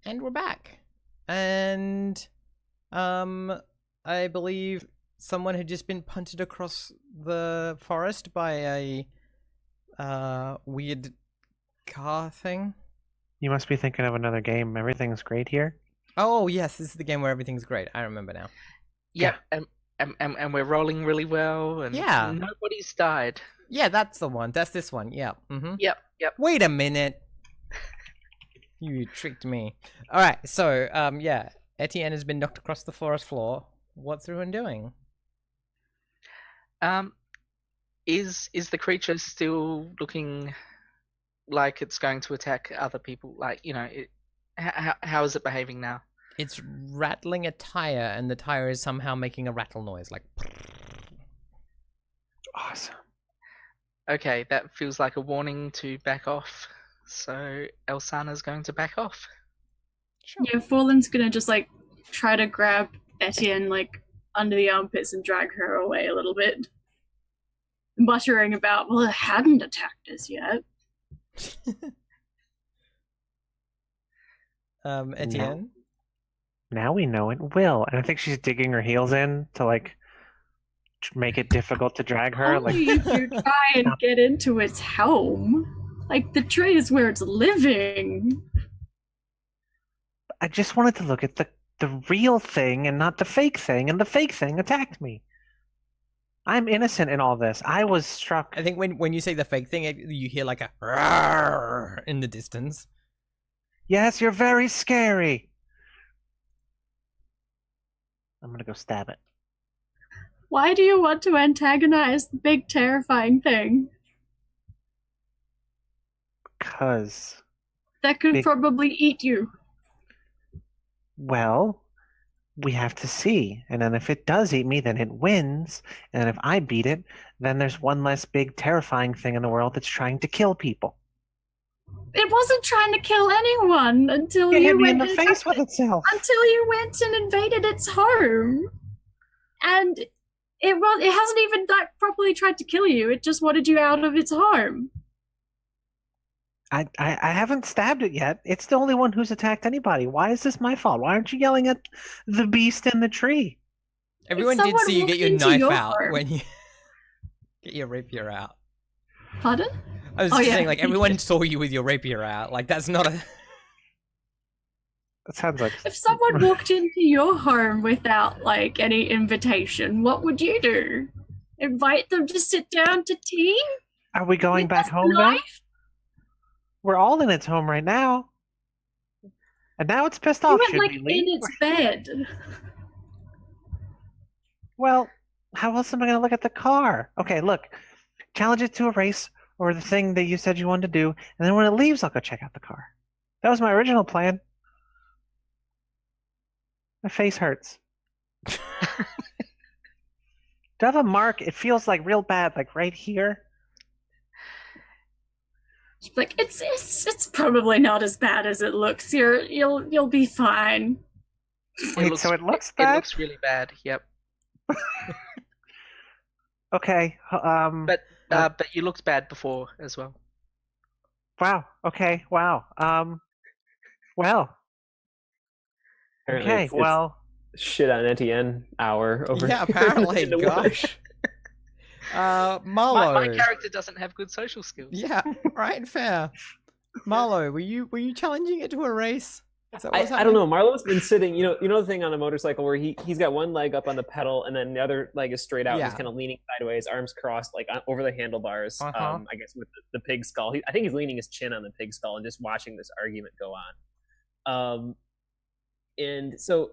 And we're back. And I believe someone had just been punted across the forest by a weird car thing. You must be thinking of another game. Everything's great here. Oh yes, this is the game where everything's great. I remember now. Yep, and we're rolling really well, and Yeah. nobody's died. Yeah, that's the one. That's this one. Yeah. Mm-hmm. Yep. Wait a minute. You tricked me. All right. So yeah, Etienne has been knocked across the forest floor. What's everyone doing? Is the creature still looking like it's going to attack other people? Like, how is it behaving now? It's rattling a tire, and the tire is somehow making a rattle noise, like. Awesome. Okay, that feels like a warning to back off. So Elsana's going to back off. Sure. Yeah, Forlan's gonna just like try to grab Etienne like under the armpits and drag her away a little bit, muttering about, well, it hadn't attacked us yet. Etienne? Now we know it will. And I think she's digging her heels in to like make it difficult to drag her. Only if you try and get into its home. Like, the tree is where it's living. I just wanted to look at the real thing and not the fake thing, and the fake thing attacked me. I'm innocent in all this. I was struck. I think when you say the fake thing, you hear like a "Rawr" in the distance. Yes, you're very scary. I'm gonna go stab it. Why do you want to antagonize the big terrifying thing? Because, That could probably eat you. well, we have to see. And then if it does eat me, then it wins. And if I beat it, then there's one less big terrifying thing in the world that's trying to kill people. It wasn't trying to kill anyone until It you hit me went in the face with itself. until you went and invaded its home. And it hasn't even like properly tried to kill you. It just wanted you out of its home. I haven't stabbed it yet. It's the only one who's attacked anybody. Why is this my fault? Why aren't you yelling at the beast in the tree? Everyone did see you get your knife out when you get your rapier out. Pardon? I was just saying, like, everyone saw you with your rapier out. Like, that's not a... That sounds like... If someone walked into your home without, like, any invitation, what would you do? Invite them to sit down to tea? Are we going back home now? We're all in its home right now. And now it's pissed off. You went, like, in its bed. Well, how else am I going to look at the car? Okay, look. Challenge it to a race or the thing that you said you wanted to do, and then when it leaves, I'll go check out the car. That was my original plan. My face hurts. Do I have a mark? It feels like real bad, like right here. Like, it's probably not as bad as it looks. You'll be fine. Wait, so it looks bad? It looks really bad. Yep. Okay. But you looked bad before as well. Wow. Okay. Wow. Well. Apparently Okay. Well. Shit on Etienne hour over. Yeah. Apparently. Gosh. Marlo. My character doesn't have good social skills. Yeah. Right. Fair. Marlo, were you challenging it to a race? I don't know. Marlo's been sitting. You know the thing on a motorcycle where he's got one leg up on the pedal and then the other leg is straight out. Yeah. He's kind of leaning sideways, arms crossed, like over the handlebars. I guess with the pig skull. I think he's leaning his chin on the pig skull and just watching this argument go on. And so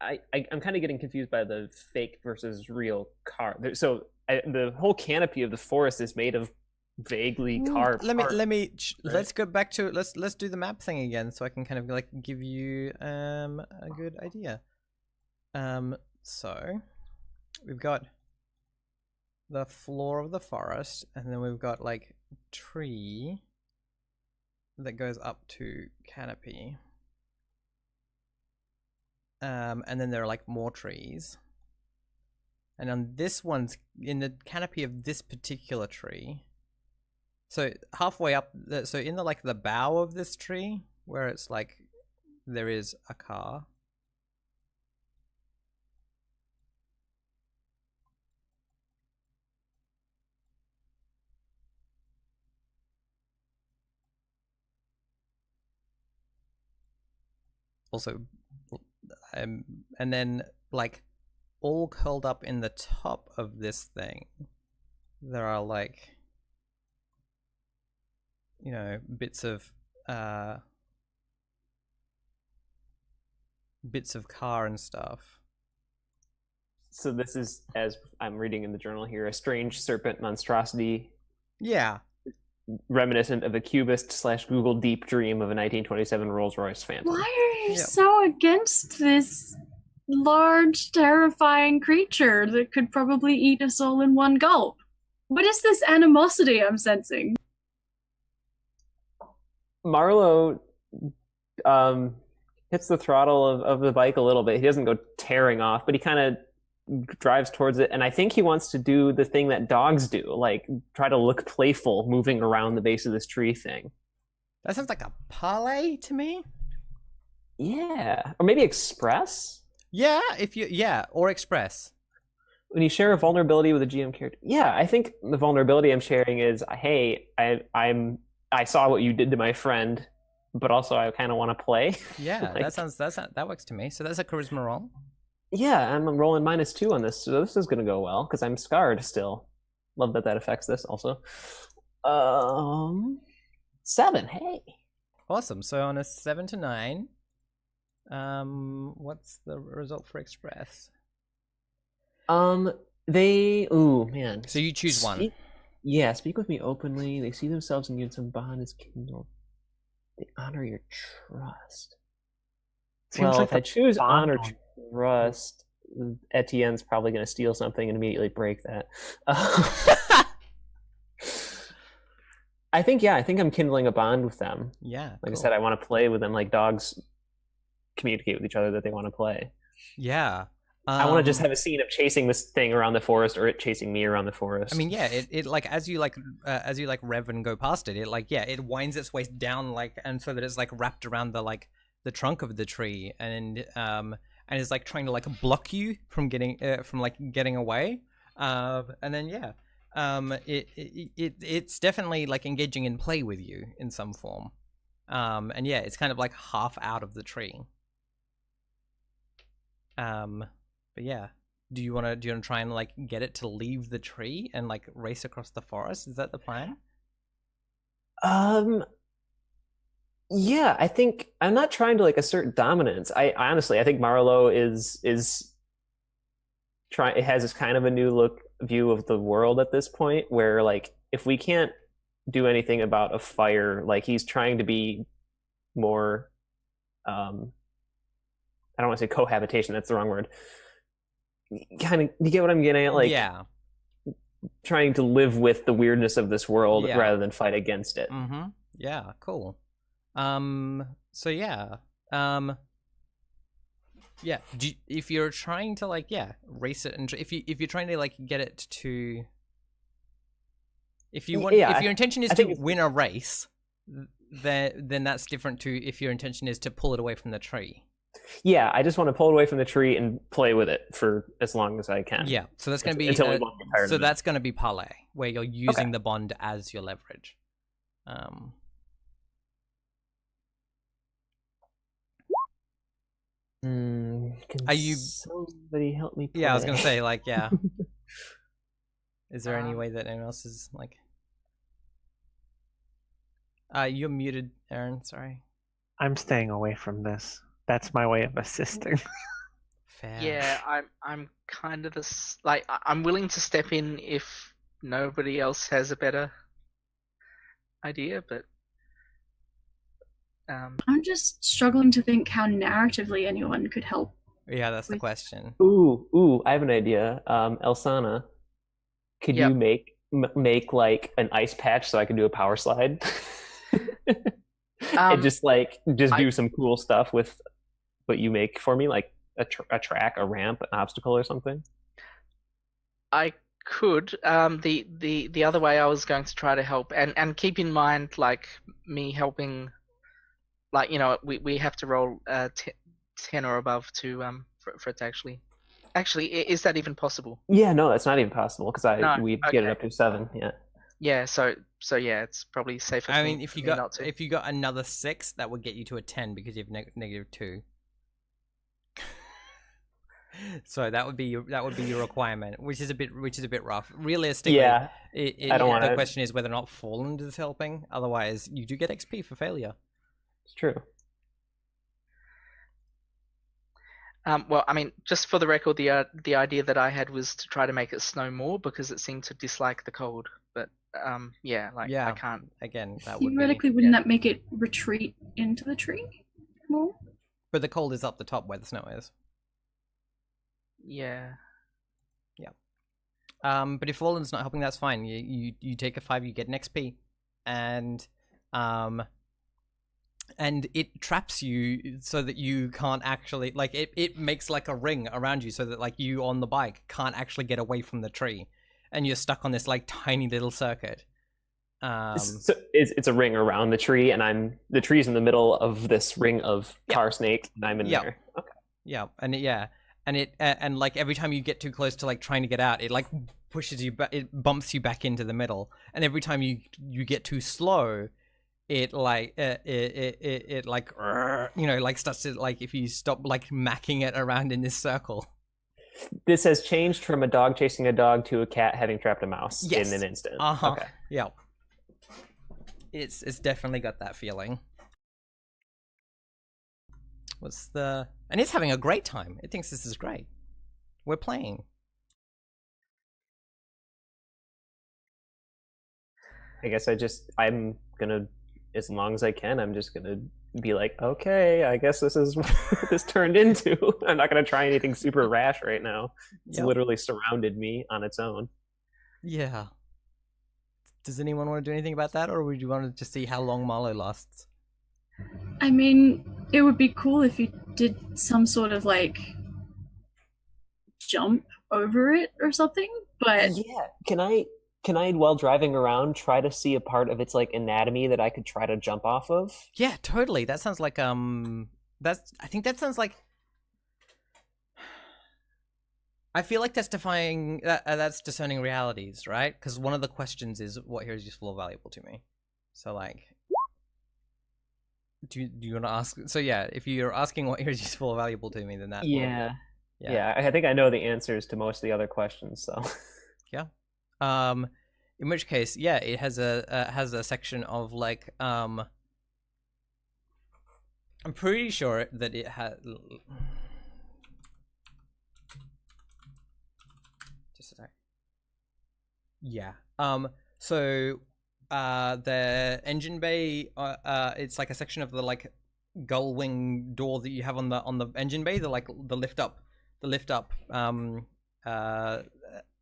I'm kind of getting confused by the fake versus real car. So the whole canopy of the forest is made of vaguely carved. Let's go back to let's do the map thing again, so I can kind of like give you a good idea. So we've got the floor of the forest, and then we've got like tree that goes up to canopy. And then there are like more trees. And on this one's in the canopy of this particular tree. So halfway up, so in the like the bough of this tree, where it's like there is a car. Also, and then like all curled up in the top of this thing, there are like, you know, bits of car and stuff. So this is, as I'm reading in the journal here, a strange serpent monstrosity. Yeah. Reminiscent of a cubist / Google deep dream of a 1927 Rolls-Royce Phantom. Why are you so against this large, terrifying creature that could probably eat us all in one gulp? What is this animosity I'm sensing? Marlowe hits the throttle of the bike a little bit. He doesn't go tearing off, but he kind of drives towards it, and I think he wants to do the thing that dogs do, like try to look playful moving around the base of this tree thing. That sounds like a parlay to me. Yeah, or maybe express. Yeah, or express. When you share a vulnerability with a GM character, yeah, I think the vulnerability I'm sharing is, hey, I saw what you did to my friend, but also I kind of want to play. Yeah, like, that works to me. So that's a charisma roll. Yeah, I'm rolling -2 on this, so this is going to go well, because I'm scarred still. Love that affects this also. 7, hey. Awesome, so on a 7 to 9, what's the result for express? Ooh, man. So you choose one. Yeah, speak with me openly. They see themselves in unison, bond is kindled. They honor your trust. Well, like if I choose honor trust, Etienne's probably going to steal something and immediately break that. I think I'm kindling a bond with them. Yeah. Like I said, I want to play with them like dogs communicate with each other that they want to play. Yeah. I want to just have a scene of chasing this thing around the forest, or it chasing me around the forest. I mean, yeah, it like as you rev and go past it, it winds its way down, like, and so that it's like wrapped around the trunk of the tree, and is like trying to like block you from getting away, and then it's definitely like engaging in play with you in some form, and yeah, it's kind of like half out of the tree. But yeah, do you want to try and like get it to leave the tree and like race across the forest? Is that the plan? Yeah, I think I'm not trying to like assert dominance. I honestly think Marlowe is trying. It has this kind of a new view of the world at this point, where like if we can't do anything about a fire, like he's trying to be more. I don't want to say cohabitation. That's the wrong word. Kind of, you get what I'm getting at? Like, yeah, trying to live with the weirdness of this world rather than fight against it. Mm-hmm. Yeah, cool. So yeah, if you're trying to like race it, and if you're trying to like get it to, if your intention is to win a race, then that's different to if your intention is to pull it away from the tree. Yeah, I just want to pull it away from the tree and play with it for as long as I can. Yeah, so that's going to be that's going to be parlay, where you're using the bond as your leverage. Are you? Somebody help me play? Yeah, I was going to say Is there any way that anyone else is like? You're muted, Aaron. Sorry. I'm staying away from this. That's my way of assisting. Fair. Yeah, I'm kind of I'm willing to step in if nobody else has a better idea, but I'm just struggling to think how narratively anyone could help. Yeah, that's the question. Ooh, I have an idea. Elsana, could you make like an ice patch so I can do a power slide? And just do some cool stuff with what you make for me, like a track, a ramp, an obstacle, or something. I could. The other way I was going to try to help, and keep in mind, like me helping like we have to roll 10 or above to for it to actually is that even possible? Yeah, no, that's not even possible because we get it okay. up to 7. Yeah. Yeah, so yeah, it's probably safer. I mean, if you got not to. if you got another 6, that would get you to a 10 because you have -2. So that would be your requirement, which is a bit rough. Realistically, Yeah, I don't want the question is whether or not Fallen is helping. Otherwise, you do get XP for failure. It's true. Well, I mean, just for the record, the idea that I had was to try to make it snow more because it seemed to dislike the cold. But yeah, I can't. Again, that theoretically would be... wouldn't that make it retreat into the tree more? But the cold is up the top where the snow is. Yeah. But if Fallen's not helping, that's fine. You take a 5, you get an XP, and it traps you so that you can't actually it makes like a ring around you so that like you on the bike can't actually get away from the tree, and you're stuck on this like tiny little circuit. So it's a ring around the tree, and the tree's in the middle of this ring of car snake, and I'm in there. Okay. Yeah, and like every time you get too close to like trying to get out, it like pushes you back, it bumps you back into the middle, and every time you get too slow, it like it like like starts to like if you stop like macking it around in this circle. This has changed from a dog chasing a dog to a cat having trapped a mouse in an instant. Okay. Yeah. It's definitely got that feeling. And it's having a great time. It thinks this is great. We're playing. I guess I'm gonna, as long as I can, I'm just gonna be like, okay, I guess this is what this turned into. I'm not gonna try anything super rash right now. It's literally surrounded me on its own. Yeah. Does anyone want to do anything about that, or would you want to just see how long Marlowe lasts? I mean, it would be cool if you did some sort of like jump over it or something, but yeah, can I while driving around try to see a part of its like anatomy that I could try to jump off of? Yeah, totally. That sounds like I think that sounds like, I feel like that's that's discerning realities, right? Because one of the questions is what here is useful or valuable to me. So like, do you want to ask? So yeah, if you're asking what here is useful or valuable to me, then that yeah, I think I know the answers to most of the other questions. So yeah, in which case, yeah, it has a section of like I'm pretty sure that it had. Yeah. So the engine bay, it's like a section of the like gull wing door that you have on the engine bay, the lift up.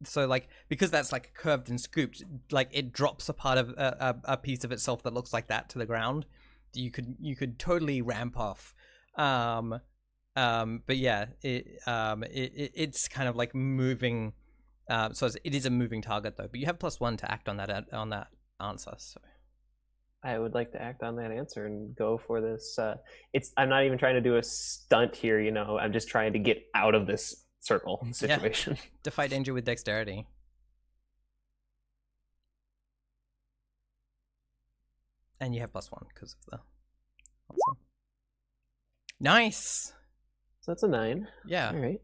So like, because that's like curved and scooped, like it drops a part of a piece of itself that looks like that to the ground. You could totally ramp off. But yeah, it's kind of like moving. So it is a moving target though, but you have +1 to act on that answer. So I would like to act on that answer and go for this. I'm not even trying to do a stunt here, I'm just trying to get out of this circle situation. Yeah. Defy danger with dexterity. And you have +1 because of the. Awesome. Nice. So that's a 9. Yeah. All right.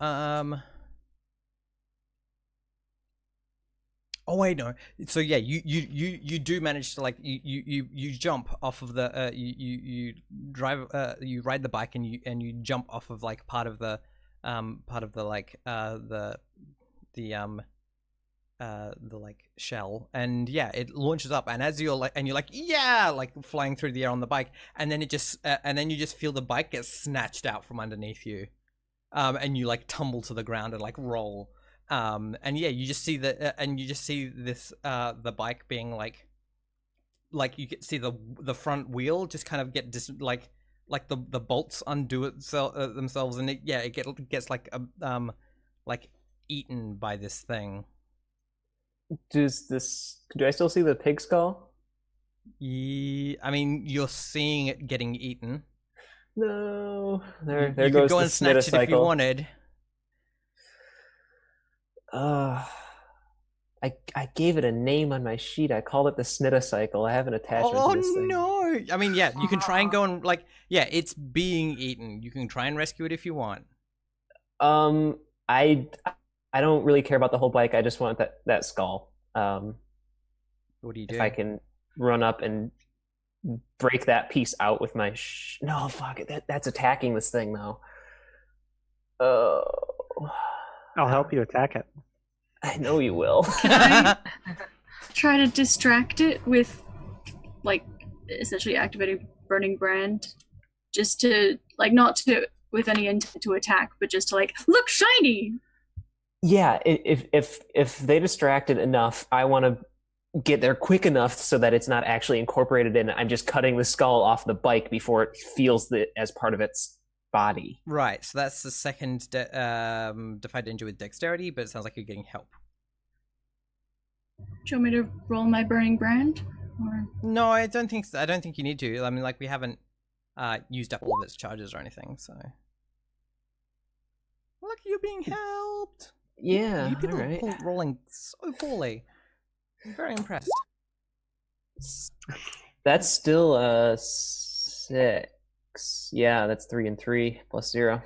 Oh wait, no. So yeah, you do manage to like you jump off of the you drive you ride the bike and you jump off of like part of the like the like shell, and yeah, it launches up, and as you're like yeah, like flying through the air on the bike, and then it just and then you just feel the bike get snatched out from underneath you, and you like tumble to the ground and like roll. And yeah, you just see this the bike being like you can see the front wheel just kind of get like the bolts undo themselves, and it gets like like eaten by this thing. Do I still see the pig skull? Yeah, I mean, you're seeing it getting eaten. No. There You goes could go the and snatch it if you Snidacycle. wanted. I gave it a name on my sheet. I called it the Snidacycle. I have an attachment Oh to this thing. no! I mean, yeah, you can try and go and like, yeah, it's being eaten. You can try and rescue it if you want. I don't really care about the whole bike. I just want that skull. What do you do? If I can run up and break that piece out with my no, fuck it. That's attacking this thing though. I'll help you attack it. I know you will. Can I try to distract it with, like, essentially activating Burning Brand, just to, like, not to with any intent to attack, but just to, like, look shiny. Yeah, if they distract it enough, I want to get there quick enough so that it's not actually incorporated in it. I'm just cutting the skull off the bike before it feels it as part of its body. Right, so that's the second defy danger with dexterity, but it sounds like you're getting help. Do you want me to roll my Burning Brand? Or... No, I don't think so. I don't think you need to. I mean, like, we haven't used up all of its charges or anything, so. Look, you're being helped. Yeah, You people all right. are rolling so poorly. I'm very impressed. That's still 6. Yeah, that's 3 and 3 plus 0.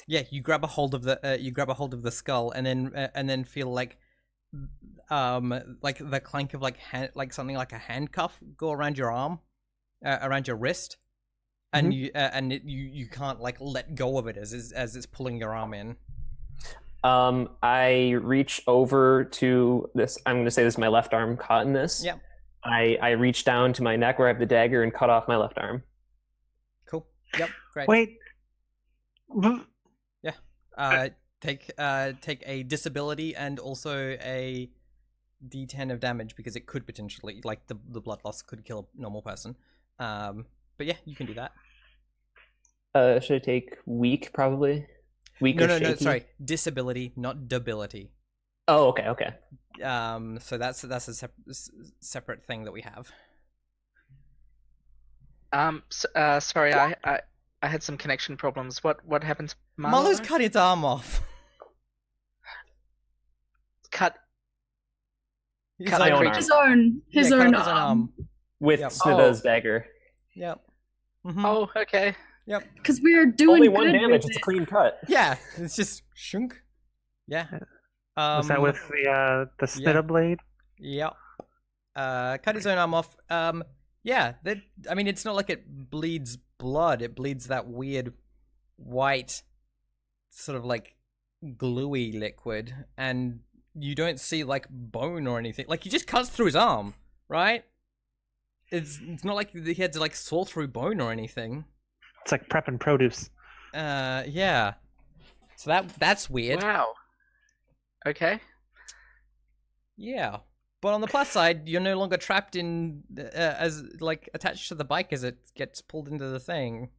Yeah, you grab a hold of the skull, and then feel like the clank of like something like a handcuff go around your arm, around your wrist, and you can't like let go of it as it's pulling your arm in. I reach over to this. I'm going to say this is my left arm caught in this. Yeah. I reach down to my neck where I have the dagger and cut off my left arm. Cool. Yep. Great. Wait. Yeah. Take a disability and also a D10 of damage because it could potentially, like, the blood loss could kill a normal person. But yeah, you can do that. Should I take weak probably? Weak or shaky? No, sorry. Disability, not debility. Oh, okay. So that's a separate thing that we have. Sorry, I had some connection problems. What happened to Marlo? Marlo's cut its arm off. Cut His my own own arm. arm. His Yeah, own cut off his own arm. With Yep. Snida's dagger. Yep. Mhm. Oh, okay. Yep. Because we are doing Only 1 good damage. with It's a it. clean cut. Yeah, it's just shunk. Yeah. Was that with the Snida blade? Yep. Cut his own arm off. Yeah. I mean, it's not like it bleeds blood. It bleeds that weird white, sort of like gluey liquid, and you don't see like bone or anything. Like, he just cuts through his arm, right? It's not like he had to like saw through bone or anything. It's like prepping produce. Yeah. So that's weird. Wow. Okay. Yeah. But on the plus side, you're no longer trapped in as like attached to the bike as it gets pulled into the thing.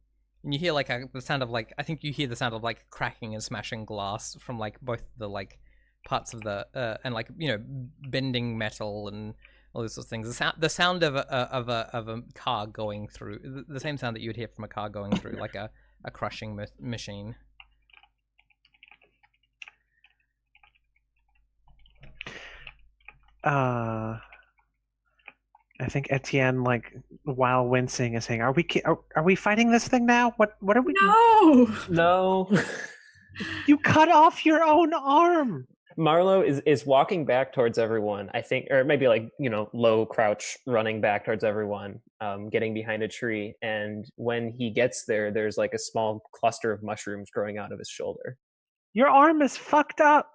And you hear like the sound of like, I think you hear the sound of like cracking and smashing glass from like both the like parts of the and like, you know, bending metal and all those sorts of things. The sound of a car going through, the same sound that you would hear from a car going through like a crushing machine. I think Etienne, like while wincing, is saying, "Are we fighting this thing now? What are we?" No. No. You cut off your own arm. Marlo is walking back towards everyone, I think, or maybe like, you know, low crouch running back towards everyone, getting behind a tree. And when he gets there, there's like a small cluster of mushrooms growing out of his shoulder. Your arm is fucked up.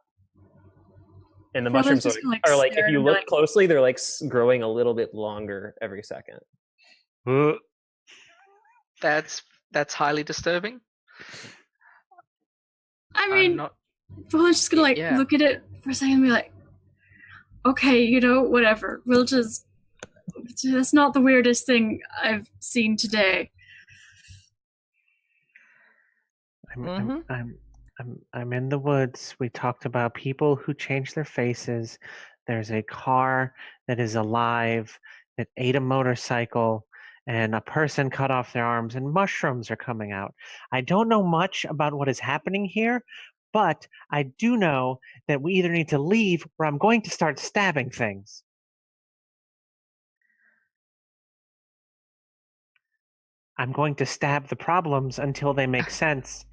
And the Well, mushrooms that's just like are like, if staring you and look like- closely, they're like growing a little bit longer every second. That's highly disturbing. I I'm mean, not. well, I'm just gonna like Yeah. look at it for a second and be like, okay, you know, whatever. We'll just. That's not the weirdest thing I've seen today. I'm in the woods. We talked about people who change their faces. There's a car that is alive that ate a motorcycle, and a person cut off their arms and mushrooms are coming out. I don't know much about what is happening here, but I do know that we either need to leave or I'm going to start stabbing things. I'm going to stab the problems until they make sense.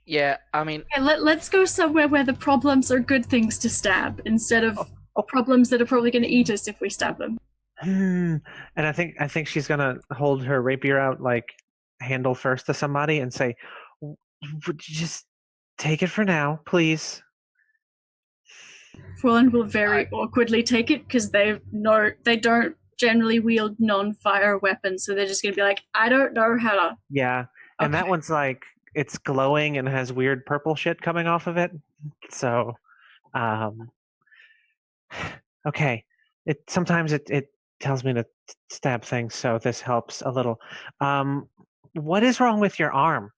Yeah, I mean, Okay, let's go somewhere where the problems are good things to stab instead of problems that are probably going to eat us if we stab them. And I think she's gonna hold her rapier out like handle first to somebody and say, "Would you just take it for now, please?" Frolin will very awkwardly take it because they don't generally wield non-fire weapons, so they're just going to be like, I don't know how to. Yeah, and that one's like it's glowing and has weird purple shit coming off of it. So, okay, sometimes it tells me to stab things, so this helps a little. What is wrong with your arm?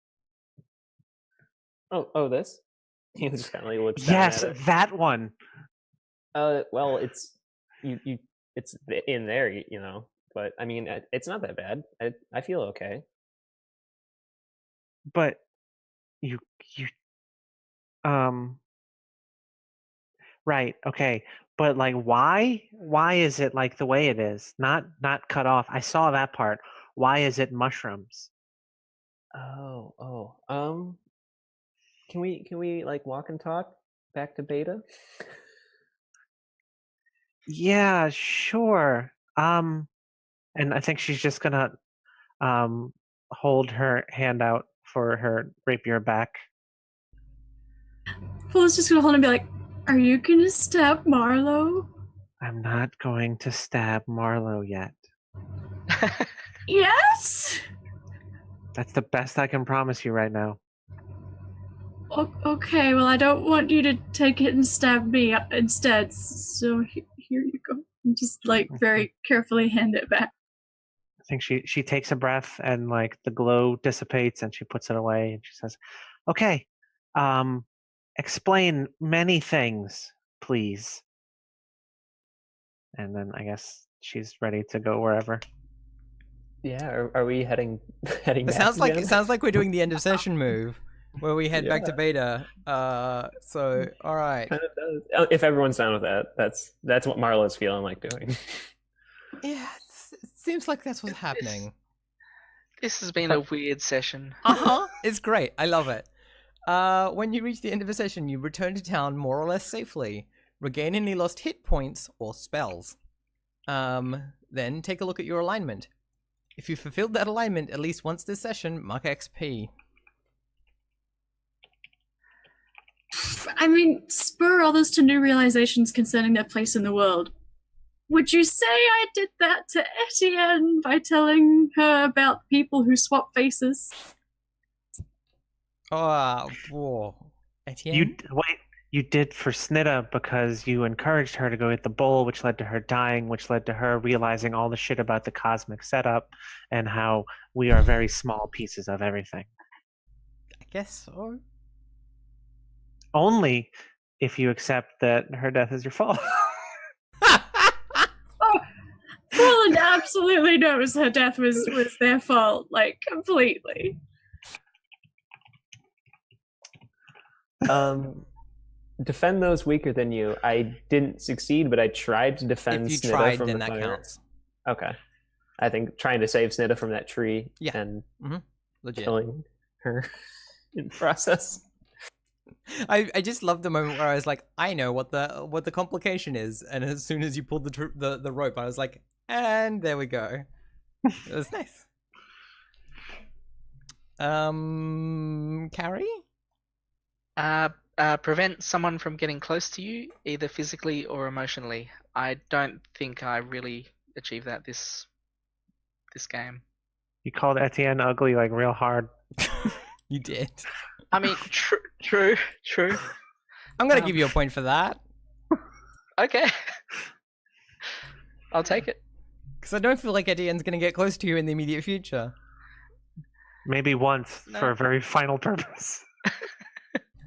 Oh, this? He just kind of like looks down Yes, at it. that one. Well, it's it's in there, you know. But I mean, it's not that bad. I feel okay. But you right, okay. But like why is it like the way it is? Not cut off. I saw that part. Why is it mushrooms? Can we like walk and talk back to Beta? Yeah, sure. And I think she's just gonna hold her hand out for her rapier back. Frolin's just going to hold and be like, are you going to stab Marlowe? I'm not going to stab Marlowe yet. Yes? That's the best I can promise you right now. Okay, well, I don't want you to take it and stab me instead, so here you go. And just, like, very carefully hand it back. I think she takes a breath and like the glow dissipates and she puts it away and she says, "Okay, explain many things, please." And then I guess she's ready to go wherever. Yeah, are we heading It back sounds like again? we're doing the end of session move, where we head back to Beta. So all right. Kind of does. If everyone's down with that, that's what Marlo's feeling like doing. Yeah, it seems like that's what's happening. This has been a weird session. It's great. I love it. When you reach the end of a session, you return to town more or less safely. Regain any lost hit points or spells. Then take a look at your alignment. If you fulfilled that alignment at least once this session, mark XP. I mean, spur others to new realizations concerning their place in the world. Would you say I did that to Etienne by telling her about people who swap faces? Whoa. Etienne? You did for Snitta because you encouraged her to go get the bowl, which led to her dying, which led to her realizing all the shit about the cosmic setup and how we are very small pieces of everything. I guess so. Only if you accept that her death is your fault. Roland absolutely knows her death was their fault, like, completely. Defend those weaker than you. I didn't succeed, but I tried to defend If you Snitta tried, from then the that fire. counts. Okay. I think trying to save Snitta from that tree Yeah. and Legit. killing her in process. I just love the moment where I was like, I know what the complication is, and as soon as you pulled the rope, I was like, and there we go. It was nice. Carrie? Prevent someone from getting close to you, either physically or emotionally. I don't think I really achieved that this game. You called Etienne ugly like real hard. You did. I mean, true. I'm gonna give you a point for that. Okay. I'll take it. Because I don't feel like Etienne's gonna get close to you in the immediate future. Maybe once for a very final purpose.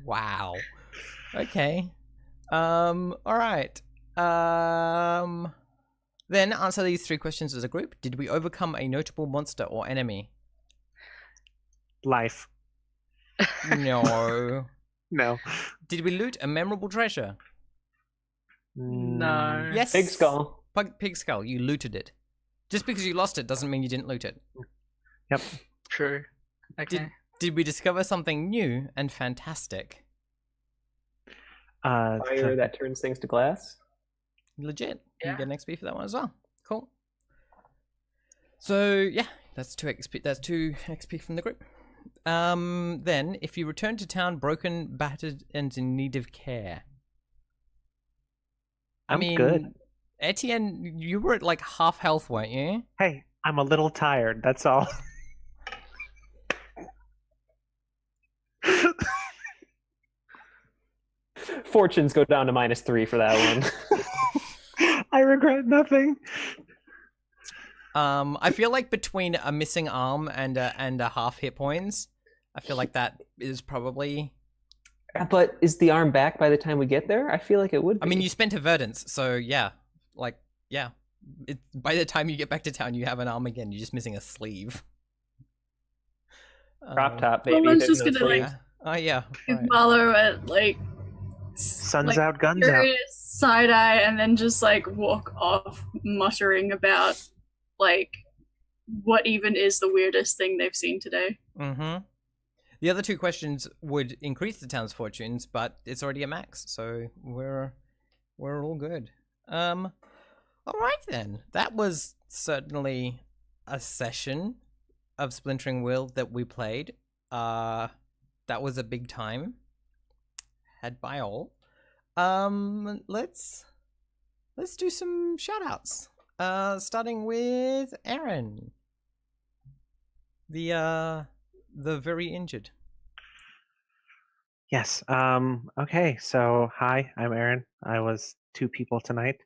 Wow. Okay. All right. Then answer these 3 questions as a group. Did we overcome a notable monster or enemy? Life. No. No. Did we loot a memorable treasure? No. Yes. Pig skull. Pig skull. You looted it. Just because you lost it doesn't mean you didn't loot it. Yep. True. Okay. Did we discover something new and fantastic? Fire that turns things to glass. Legit. Yeah. You get an XP for that one as well. Cool. So yeah, that's 2 XP. That's 2 XP from the group. Then, if you return to town broken, battered, and in need of care. I'm good. Etienne, you were at like half health, weren't you? Hey, I'm a little tired. That's all. Fortunes go down to -3 for that one. I regret nothing. I feel like between a missing arm and a half hit points, I feel like that is probably. But is the arm back by the time we get there? I feel like it would be. I mean, you spent a verdance, so yeah, yeah. By the time you get back to town, you have an arm again. You're just missing a sleeve. Crop top, baby. Well, I was There's just no gonna, like, sleeves. Oh yeah. Give Right. Marlo a like Sun's like, out, guns out. curious side eye, and then just like walk off, muttering about like what even is the weirdest thing they've seen today. Mm-hmm. The other 2 questions would increase the town's fortunes, but it's already a max, so we're all good. All right then. That was certainly a session of Splintering Will that we played. That was a big time. Had by all. Let's do some shout-outs. Starting with Aaron. The very injured. Yes. Okay. So, hi, I'm Aaron. I was 2 people tonight.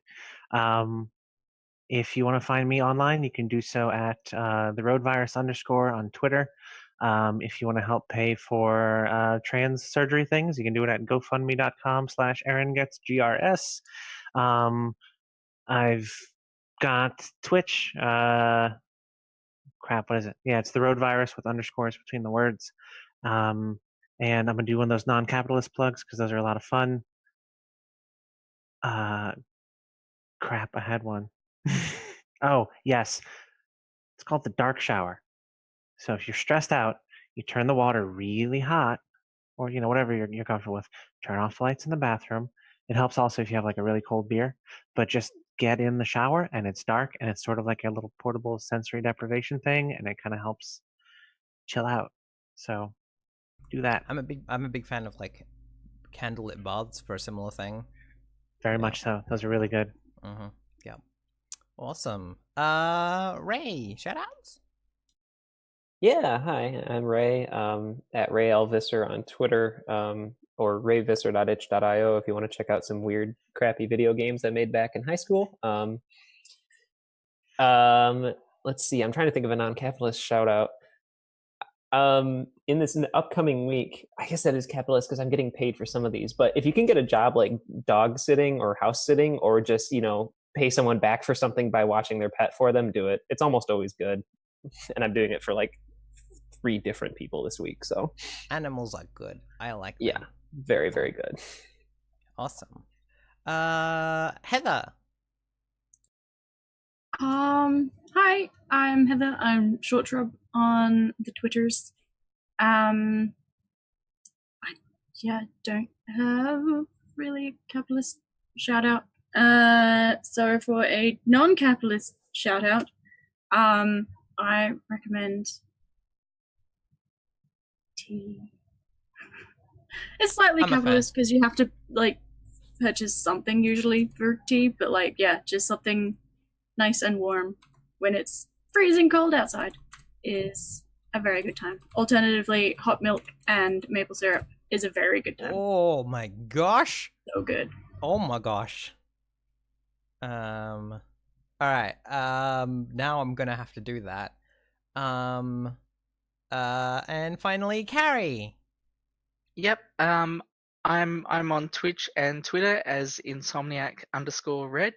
If you want to find me online, you can do so at theroadvirus_ on Twitter. If you want to help pay for trans surgery things, you can do it at gofundme.com/AaronGetsGRS. I've got Twitch. Crap, what is it? Yeah, it's the Road Virus with underscores between the words. And I'm gonna do one of those non-capitalist plugs because those are a lot of fun. Crap, I had one. Oh, yes. It's called the dark shower. So if you're stressed out, you turn the water really hot, or whatever you're comfortable with. Turn off the lights in the bathroom. It helps also if you have like a really cold beer, but just get in the shower and it's dark and it's sort of like a little portable sensory deprivation thing, and it kind of helps chill out. So do that. I'm a big fan of like candlelit baths for a similar thing. Very much so. Those are really good. Mm-hmm. Yeah. Awesome. Ray, shoutouts? Yeah, hi, I'm Ray, at Ray L. Visser on Twitter, or rayvisser.itch.io if you want to check out some weird, crappy video games I made back in high school. Let's see, I'm trying to think of a non-capitalist shout-out. In this upcoming week, I guess that is capitalist because I'm getting paid for some of these, but if you can get a job like dog sitting or house sitting, or just, pay someone back for something by watching their pet for them, do it. It's almost always good. And I'm doing it for like 3 different people this week, so. Animals are good. I like them. Yeah, very, very good. Awesome. Heather. Hi, I'm Heather. I'm Short Shrub on the Twitters. I don't have really a capitalist shout out. So for a non-capitalist shout out, I recommend tea. It's slightly I'm a fan. capitalist because you have to like purchase something usually for tea, but like just something nice and warm when it's freezing cold outside is a very good time. Alternatively, hot milk and maple syrup is a very good time. Oh my gosh. So good. Oh my gosh. All right. Now I'm gonna have to do that. And finally, Carrie. Yep. I'm on Twitch and Twitter as insomniac_red.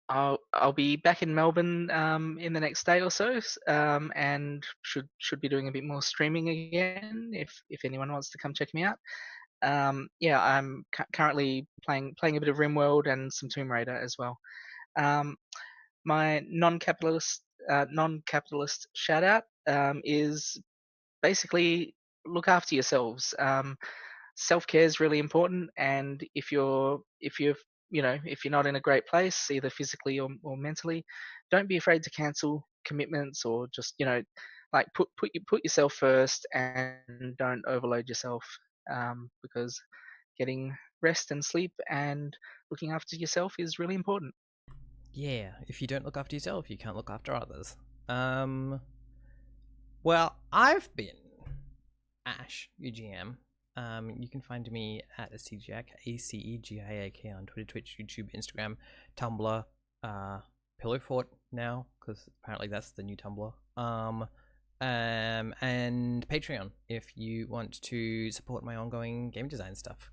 I'll be back in Melbourne in the next day or so, and should be doing a bit more streaming again if anyone wants to come check me out. Yeah, I'm currently playing a bit of RimWorld and some Tomb Raider as well. My non-capitalist shout out is basically look after yourselves. Self-care is really important, and if you're not in a great place, either physically or mentally, don't be afraid to cancel commitments, or just like put yourself first, and don't overload yourself, because getting rest and sleep and looking after yourself is really important. Yeah, if you don't look after yourself, you can't look after others. Well, I've been Ash, UGM. You can find me at ACEGIAK, ACEGIAK on Twitter, Twitch, YouTube, Instagram, Tumblr, Pillow Fort now, because apparently that's the new Tumblr. And Patreon if you want to support my ongoing game design stuff.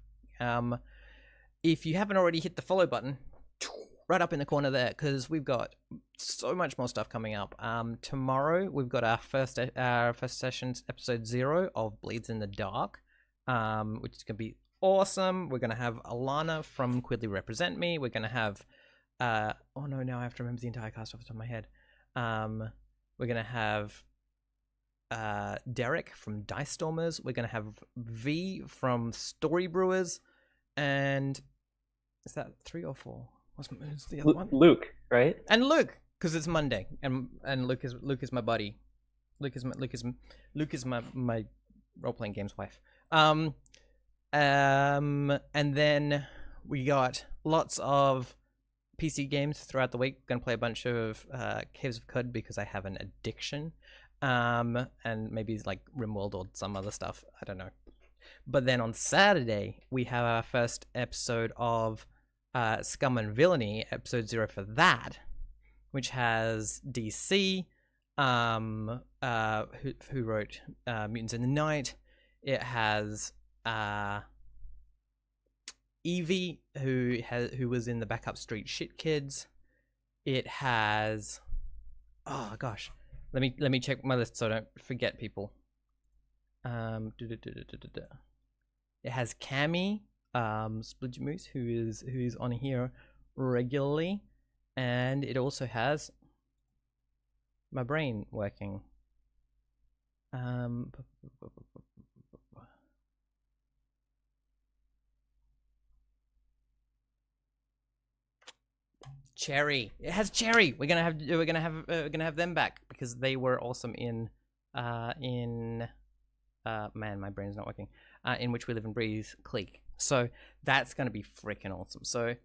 If you haven't already hit the follow button, right up in the corner there, because we've got so much more stuff coming up. Tomorrow we've got our first session, episode 0 of Bleeds in the Dark, which is gonna be awesome. We're gonna have Alana from Quidly represent me. We're gonna have oh no, now I have to remember the entire cast off the top of my head. We're gonna have Derek from Dice Stormers. We're gonna have V from Story Brewers, and is that 3 or 4? What's the other one? Luke, right? And Luke, because it's Monday, and Luke is my buddy. Luke is my role playing games wife. And then we got lots of PC games throughout the week. Gonna play a bunch of Caves of Cud because I have an addiction. And maybe like RimWorld or some other stuff. I don't know. But then on Saturday we have our first episode of Scum and Villainy, episode 0 for that, which has DC, who wrote Mutants in the Night. It has Evie, who was in the Backup Street Shit Kids. It has, oh gosh, let me check my list so I don't forget people. It has Cammy, Splinter Moose, who's on here regularly, and it also has my brain working. Cherry. It has Cherry. We're gonna have them back because they were awesome in man, my brain's not working. In Which We Live and Breathe Clique. So that's gonna be freaking awesome. So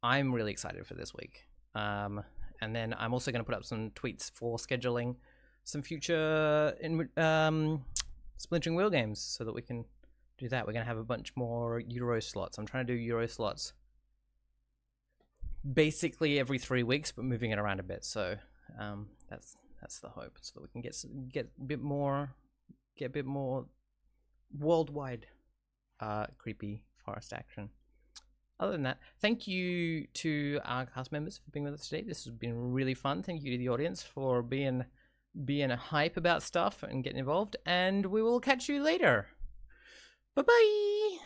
I'm really excited for this week. And then I'm also gonna put up some tweets for scheduling some future Splintering Wheel games so that we can do that. We're gonna have a bunch more Euro slots. I'm trying to do Euro slots basically every 3 weeks, but moving it around a bit. So that's the hope, so that we can get a bit more worldwide creepy forest action. Other than that, thank you to our cast members for being with us today. This has been really fun. Thank you to the audience for being a hype about stuff and getting involved, and we will catch you later. Bye bye.